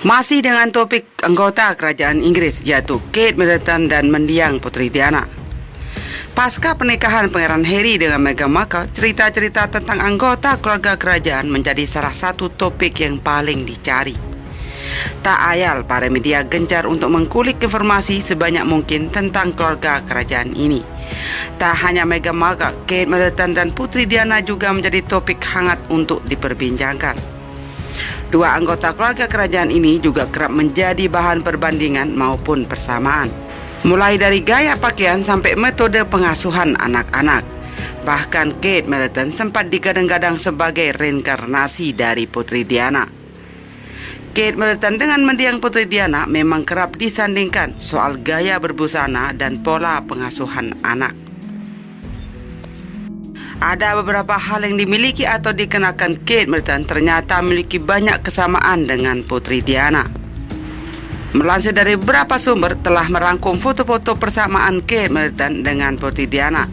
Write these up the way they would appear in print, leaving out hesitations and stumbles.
Masih dengan topik anggota kerajaan Inggris, yaitu Kate Middleton dan mendiang Putri Diana. Pasca pernikahan Pangeran Harry dengan Meghan Markle, cerita-cerita tentang anggota keluarga kerajaan menjadi salah satu topik yang paling dicari. Tak ayal para media gencar untuk mengkulik informasi sebanyak mungkin tentang keluarga kerajaan ini. Tak hanya Meghan Markle, Kate Middleton dan Putri Diana juga menjadi topik hangat untuk diperbincangkan. Dua anggota keluarga kerajaan ini juga kerap menjadi bahan perbandingan maupun persamaan. Mulai dari gaya pakaian sampai metode pengasuhan anak-anak. Bahkan Kate Middleton sempat digadang-gadang sebagai reinkarnasi dari Putri Diana. Kate Middleton dengan mendiang Putri Diana memang kerap disandingkan soal gaya berbusana dan pola pengasuhan anak. Ada beberapa hal yang dimiliki atau dikenakan Kate Middleton ternyata memiliki banyak kesamaan dengan Putri Diana. Melansir dari beberapa sumber telah merangkum foto-foto persamaan Kate Middleton dengan Putri Diana.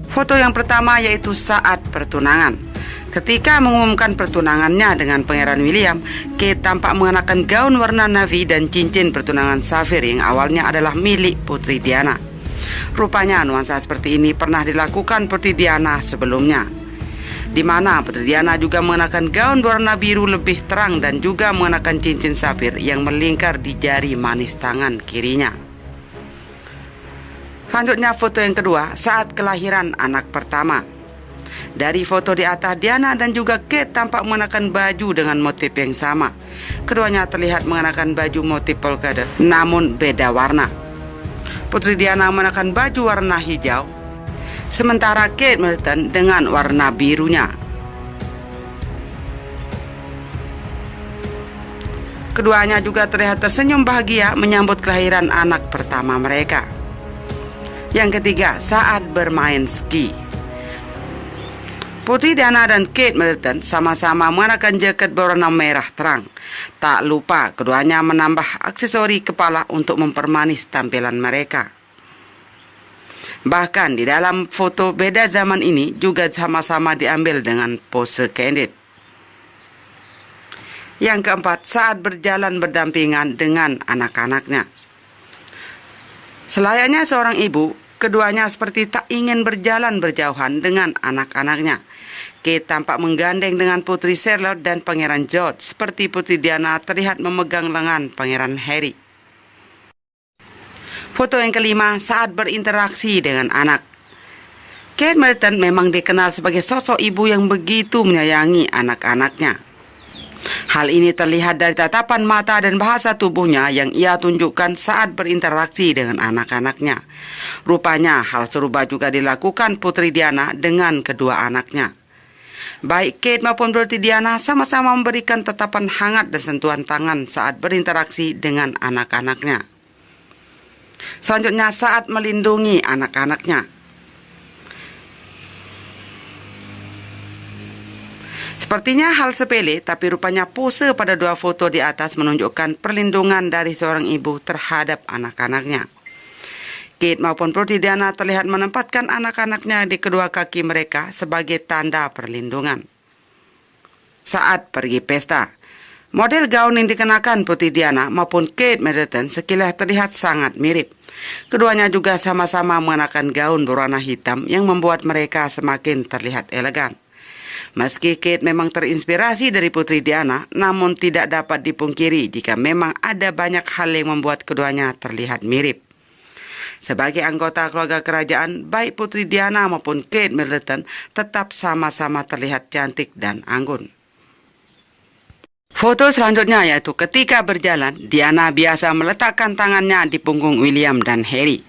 Foto yang pertama yaitu saat pertunangan. Ketika mengumumkan pertunangannya dengan Pangeran William, Kate tampak mengenakan gaun warna navy dan cincin pertunangan safir yang awalnya adalah milik Putri Diana. Rupanya nuansa seperti ini pernah dilakukan Putri Diana sebelumnya, di mana Putri Diana juga mengenakan gaun berwarna biru lebih terang dan juga mengenakan cincin safir yang melingkar di jari manis tangan kirinya. Selanjutnya foto yang kedua saat kelahiran anak pertama. Dari foto di atas, Diana dan juga Kate tampak mengenakan baju dengan motif yang sama. Keduanya terlihat mengenakan baju motif polka dot namun beda warna. Putri Diana mengenakan baju warna hijau, sementara Kate Middleton dengan warna birunya. Keduanya juga terlihat tersenyum bahagia menyambut kelahiran anak pertama mereka. Yang ketiga, saat bermain ski. Putri Diana dan Kate Middleton sama-sama mengenakan jaket berwarna merah terang. Tak lupa keduanya menambah aksesori kepala untuk mempermanis tampilan mereka. Bahkan di dalam foto beda zaman ini juga sama-sama diambil dengan pose candid. Yang keempat, saat berjalan berdampingan dengan anak-anaknya. Selayaknya seorang ibu, keduanya seperti tak ingin berjalan berjauhan dengan anak-anaknya. Kate tampak menggandeng dengan Putri Charlotte dan Pangeran George, seperti Putri Diana terlihat memegang lengan Pangeran Harry. Foto yang kelima, saat berinteraksi dengan anak. Kate Middleton memang dikenal sebagai sosok ibu yang begitu menyayangi anak-anaknya. Hal ini terlihat dari tatapan mata dan bahasa tubuhnya yang ia tunjukkan saat berinteraksi dengan anak-anaknya. Rupanya hal serupa juga dilakukan Putri Diana dengan kedua anaknya. Baik Kate maupun Putri Diana sama-sama memberikan tatapan hangat dan sentuhan tangan saat berinteraksi dengan anak-anaknya. Selanjutnya saat melindungi anak-anaknya. Sepertinya hal sepele, tapi rupanya pose pada dua foto di atas menunjukkan perlindungan dari seorang ibu terhadap anak-anaknya. Kate maupun Putri Diana terlihat menempatkan anak-anaknya di kedua kaki mereka sebagai tanda perlindungan. Saat pergi pesta, model gaun yang dikenakan Putri Diana maupun Kate Middleton sekilas terlihat sangat mirip. Keduanya juga sama-sama mengenakan gaun berwarna hitam yang membuat mereka semakin terlihat elegan. Meski Kate memang terinspirasi dari Putri Diana, namun tidak dapat dipungkiri jika memang ada banyak hal yang membuat keduanya terlihat mirip. Sebagai anggota keluarga kerajaan, baik Putri Diana maupun Kate Middleton tetap sama-sama terlihat cantik dan anggun. Foto selanjutnya yaitu ketika berjalan, Diana biasa meletakkan tangannya di punggung William dan Harry.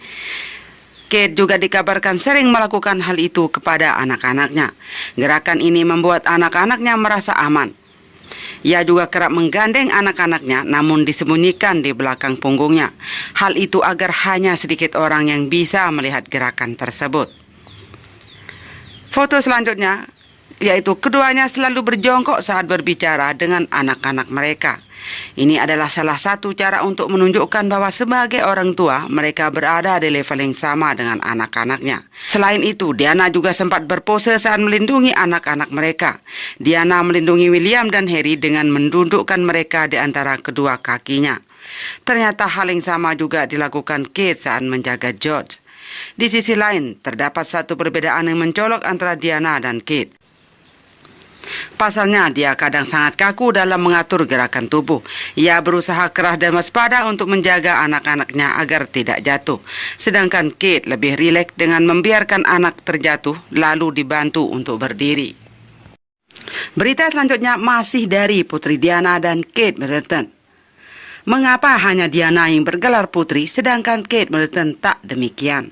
Kate juga dikabarkan sering melakukan hal itu kepada anak-anaknya. Gerakan ini membuat anak-anaknya merasa aman. Ia juga kerap menggandeng anak-anaknya namun disembunyikan di belakang punggungnya. Hal itu agar hanya sedikit orang yang bisa melihat gerakan tersebut. Foto selanjutnya yaitu keduanya selalu berjongkok saat berbicara dengan anak-anak mereka. Ini adalah salah satu cara untuk menunjukkan bahwa sebagai orang tua, mereka berada di level yang sama dengan anak-anaknya. Selain itu, Diana juga sempat berpose saat melindungi anak-anak mereka. Diana melindungi William dan Harry dengan mendudukkan mereka di antara kedua kakinya. Ternyata hal yang sama juga dilakukan Kate saat menjaga George. Di sisi lain, terdapat satu perbedaan yang mencolok antara Diana dan Kate. Pasalnya, dia kadang sangat kaku dalam mengatur gerakan tubuh. Ia berusaha keras dan waspada untuk menjaga anak-anaknya agar tidak jatuh. Sedangkan Kate lebih rileks dengan membiarkan anak terjatuh lalu dibantu untuk berdiri. Berita selanjutnya masih dari Putri Diana dan Kate Middleton. Mengapa hanya Diana yang bergelar putri sedangkan Kate Middleton tak demikian?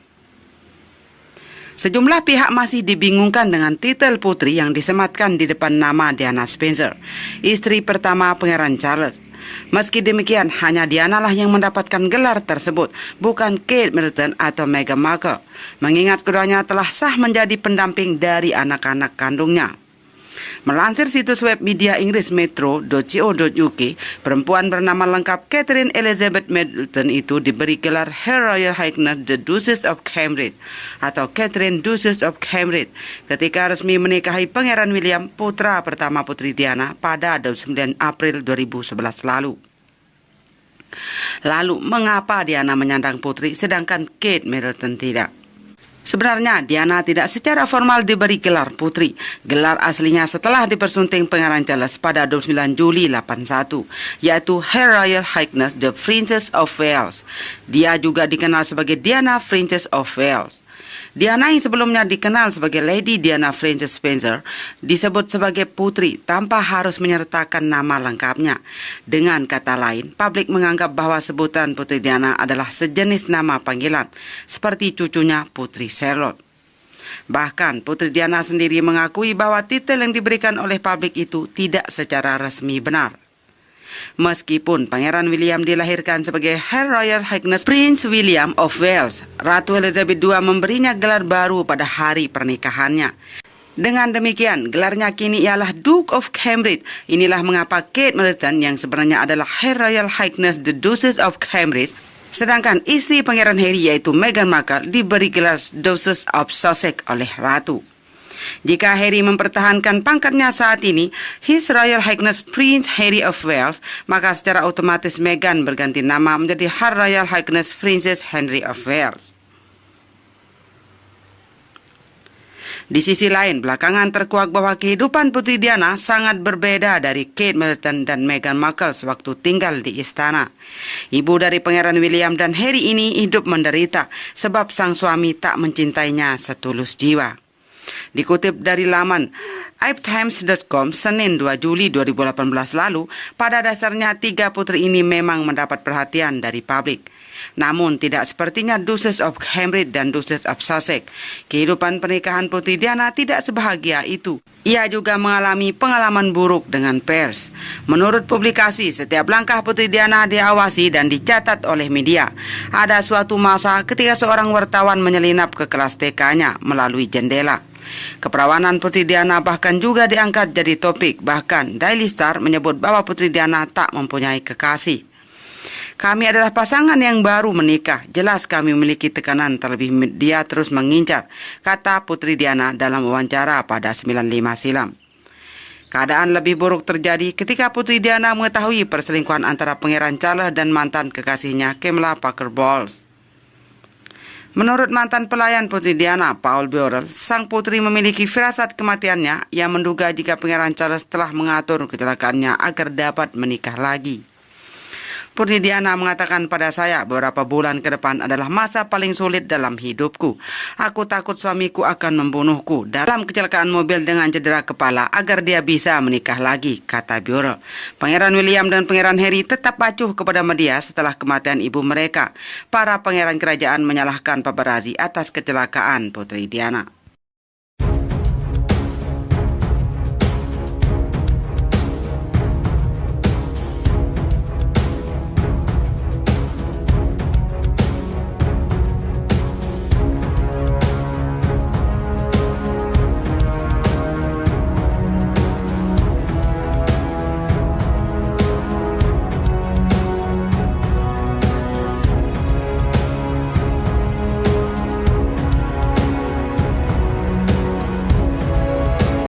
Sejumlah pihak masih dibingungkan dengan titel putri yang disematkan di depan nama Diana Spencer, istri pertama Pangeran Charles. Meski demikian, hanya Diana lah yang mendapatkan gelar tersebut, bukan Kate Middleton atau Meghan Markle, mengingat keduanya telah sah menjadi pendamping dari anak-anak kandungnya. Melansir situs web media Inggris metro.co.uk, perempuan bernama lengkap Catherine Elizabeth Middleton itu diberi gelar Her Royal Highness the Duchess of Cambridge atau Catherine Duchess of Cambridge ketika resmi menikahi Pangeran William, putra pertama Putri Diana, pada 29 April 2011 lalu. Lalu, mengapa Diana menyandang putri sedangkan Kate Middleton tidak? Sebenarnya, Diana tidak secara formal diberi gelar putri. Gelar aslinya setelah dipersunting Pangeran Charles pada 29 Juli 81, yaitu Her Royal Highness the Princess of Wales. Dia juga dikenal sebagai Diana Princess of Wales. Diana yang sebelumnya dikenal sebagai Lady Diana Frances Spencer disebut sebagai putri tanpa harus menyertakan nama lengkapnya. Dengan kata lain, publik menganggap bahwa sebutan Putri Diana adalah sejenis nama panggilan, seperti cucunya Putri Charlotte. Bahkan, Putri Diana sendiri mengakui bahwa titel yang diberikan oleh publik itu tidak secara resmi benar. Meskipun Pangeran William dilahirkan sebagai Her Royal Highness Prince William of Wales, Ratu Elizabeth II memberinya gelar baru pada hari pernikahannya. Dengan demikian, gelarnya kini ialah Duke of Cambridge. Inilah mengapa Kate Middleton yang sebenarnya adalah Her Royal Highness the Duchess of Cambridge, sedangkan istri Pangeran Harry yaitu Meghan Markle diberi gelar Duchess of Sussex oleh Ratu. Jika Harry mempertahankan pangkatnya saat ini, His Royal Highness Prince Harry of Wales, maka secara otomatis Meghan berganti nama menjadi Her Royal Highness Princess Henry of Wales. Di sisi lain, belakangan terkuak bahwa kehidupan Putri Diana sangat berbeda dari Kate Middleton dan Meghan Markle sewaktu tinggal di istana. Ibu dari Pangeran William dan Harry ini hidup menderita sebab sang suami tak mencintainya setulus jiwa. Dikutip dari laman iptimes.com Senin 2 Juli 2018 lalu, pada dasarnya tiga putri ini memang mendapat perhatian dari publik. Namun tidak sepertinya Duchess of Cambridge dan Duchess of Sussex. Kehidupan pernikahan Putri Diana tidak sebahagia itu. Ia juga mengalami pengalaman buruk dengan pers. Menurut publikasi, setiap langkah Putri Diana diawasi dan dicatat oleh media. Ada suatu masa ketika seorang wartawan menyelinap ke kelas TK-nya melalui jendela. Keperawanan Putri Diana bahkan juga diangkat jadi topik. Bahkan Daily Star menyebut bahwa Putri Diana tak mempunyai kekasih. Kami adalah pasangan yang baru menikah. Jelas kami memiliki tekanan, terlebih dia terus mengincar, kata Putri Diana dalam wawancara pada 95 silam. Keadaan lebih buruk terjadi ketika Putri Diana mengetahui perselingkuhan antara Pangeran Charles dan mantan kekasihnya Camilla Parker Bowles. Menurut mantan pelayan Putri Diana, Paul Burrell, sang putri memiliki firasat kematiannya yang menduga jika Pangeran Charles telah mengatur kecelakaannya agar dapat menikah lagi. Putri Diana mengatakan pada saya, beberapa bulan ke depan adalah masa paling sulit dalam hidupku. Aku takut suamiku akan membunuhku dalam kecelakaan mobil dengan cedera kepala agar dia bisa menikah lagi, kata Burrell. Pangeran William dan Pangeran Harry tetap acuh kepada media setelah kematian ibu mereka. Para pangeran kerajaan menyalahkan paparazzi atas kecelakaan Putri Diana.